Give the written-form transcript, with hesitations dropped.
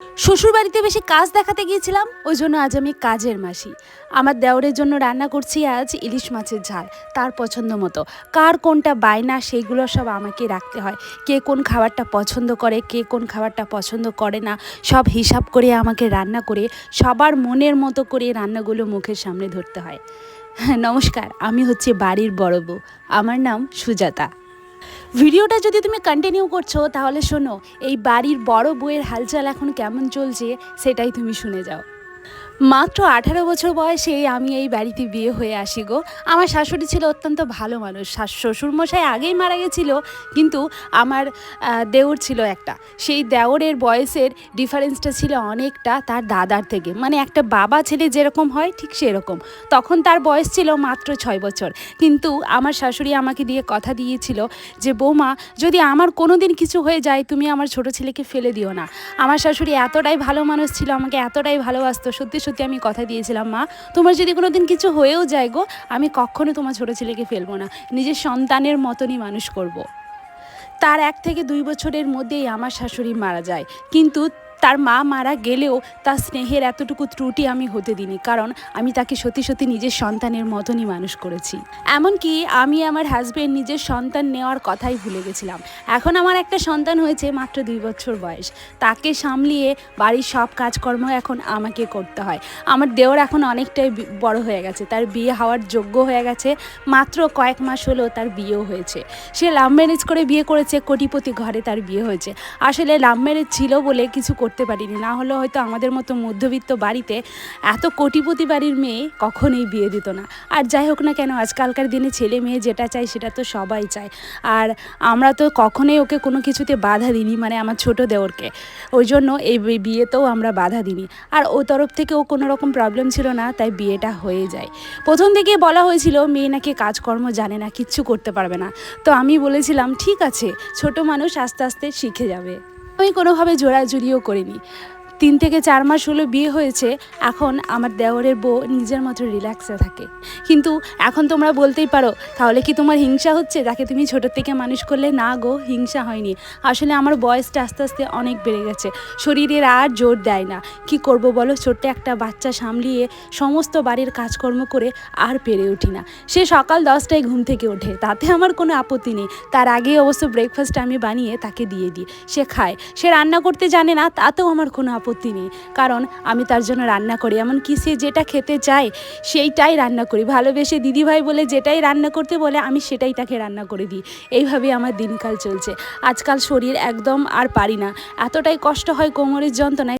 শ্বশুরবাড়িতে বেশি কাজ দেখাতে গিয়েছিলাম, ওই জন্য আজ আমি কাজের মাসি। আমার দেওরের জন্য রান্না করছি আজ ইলিশ মাছের ঝাল, তার পছন্দ মতো। কার কোনটা বায়না সেইগুলো সব আমাকে রাখতে হয়। কে কোন খাবারটা পছন্দ করে, কে কোন খাবারটা পছন্দ করে না, সব হিসাব করে আমাকে রান্না করে সবার মনের মতো করে রান্নাগুলো মুখের সামনে ধরতে হয়। নমস্কার, আমি হচ্ছে বাড়ির বড় বউ। আমার নাম সুজাতা। ভিডিওটা যদি তুমি কন্টিনিউ করছো তাহলে শোনো, এই বাড়ির বড় বউয়ের হালচাল এখন কেমন চলছে সেটাই তুমি শুনে যাও। মাত্র 18 বছর বয়সে আমি এই বাড়িতে বিয়ে হয়ে আসি গো। আমার শাশুড়ি ছিল অত্যন্ত ভালো মানুষ। শ্বশুরমশাই আগেই মারা গেছিল, কিন্তু আমার দেওর ছিল একটা। সেই দেওরের বয়সের ডিফারেন্সটা ছিল অনেকটা তার দাদার থেকে, মানে একটা বাবা ছেলে যেরকম হয় ঠিক সেরকম। তখন তার বয়স ছিল মাত্র 6 বছর। কিন্তু আমার শাশুড়ি আমাকে দিয়ে কথা দিয়েছিল যে বৌমা, যদি আমার কোনো দিন কিছু হয়ে যায় তুমি আমার ছোটো ছেলেকে ফেলে দিও না। আমার শাশুড়ি এতটাই ভালো মানুষ ছিল, আমাকে এতটাই ভালোবাসতো, সত্যি সত্যি আমি কথা দিয়েছিলাম মা, তোমার যদি কোনো দিন কিছু হয়েও যায় গো, আমি কখনো তোমার ছোটো ছেলেকে ফেলবো না, নিজের সন্তানের মতনই মানুষ করব। তার 1 থেকে 2 বছরের মধ্যেই আমার শাশুড়ি মারা যায়, কিন্তু তার মা মারা গেলেও তার স্নেহের এতটুকু ত্রুটি আমি হতে দিইনি, কারণ আমি তাকে সত্যি সত্যি নিজের সন্তানের মতনই মানুষ করেছি। এমনকি আমি আমার হাজব্যান্ড নিজের সন্তান নেওয়ার কথাই ভুলে গেছিলাম। এখন আমার একটা সন্তান হয়েছে মাত্র 2 বছর বয়স, তাকে সামলিয়ে বাড়ির সব কাজকর্ম এখন আমাকে করতে হয়। আমার দেওর এখন অনেকটাই বড় হয়ে গেছে, তার বিয়ে হওয়ার যোগ্য হয়ে গেছে, মাত্র কয়েক মাস হলো তার বিয়েও হয়েছে। সে লাভ ম্যারেজ করে বিয়ে করেছে, কোটিপতি ঘরে তার বিয়ে হয়েছে। আসলে লাভ ম্যারেজ ছিল বলে কিছু করতে পারিনি, না হলে হয়তো আমাদের মতো মধ্যবিত্ত বাড়িতে এত কোটিপতি বাড়ির মেয়ে কখনোই বিয়ে দিত না। আর যাই হোক না কেন, আজকালকার দিনে ছেলে মেয়ে যেটা চায় সেটা তো সবাই চায়। আর আমরা তো কখনোই ওকে কোনো কিছুতে বাধা দিইনি, মানে আমার ছোটো দেওরকে। ওই জন্য এই বিয়েতেও আমরা বাধা দিইনি। আর ও তরফ থেকে ও কোনো রকম প্রবলেম ছিল না, তাই বিয়েটা হয়ে যায়। প্রথম থেকে বলা হয়েছিল মেয়ে নাকি কাজকর্ম জানে না, কিচ্ছু করতে পারবে না। তো আমি বলেছিলাম ঠিক আছে, ছোট মানুষ আস্তে আস্তে শিখে যাবে। আমি কোনোভাবে জোরাজুরিও করিনি। 3 থেকে 4 মাস হলো বিয়ে হয়েছে, এখন আমার দেওরের বউ নিজের মতো রিল্যাক্সে থাকে। কিন্তু এখন তোমরা বলতেই পারো, তাহলে কি তোমার হিংসা হচ্ছে তাকে তুমি ছোটোর থেকে মানুষ করলে? না গো, হিংসা হয়নি। আসলে আমার বয়সটা আস্তে আস্তে অনেক বেড়ে গেছে, শরীরের আর জোর দেয় না। কি করব বলো, ছোট্ট একটা বাচ্চা সামলিয়ে সমস্ত বাড়ির কাজকর্ম করে আর পেরে উঠি না। সে সকাল 10টায় ঘুম থেকে ওঠে, তাতে আমার কোনো আপত্তি নেই। তার আগে অবশ্য ব্রেকফাস্ট আমি বানিয়ে তাকে দিয়ে দিই, সে খায়। সে রান্না করতে জানে না, তাতেও আমার কোনো আপত্তি নেই, কারণ আমি তার জন্য রান্না করি। এমনকি সে যেটা খেতে চায় সেইটাই রান্না করি, ভালোবেসে দিদিভাই বলে যেটাই রান্না করতে বলে আমি সেটাই তাকে রান্না করে দিই। এইভাবেই আমার দিনকাল চলছে। আজকাল শরীর একদম আর পারি না, এতটাই কষ্ট হয় কোমরের যন্ত্রণায়।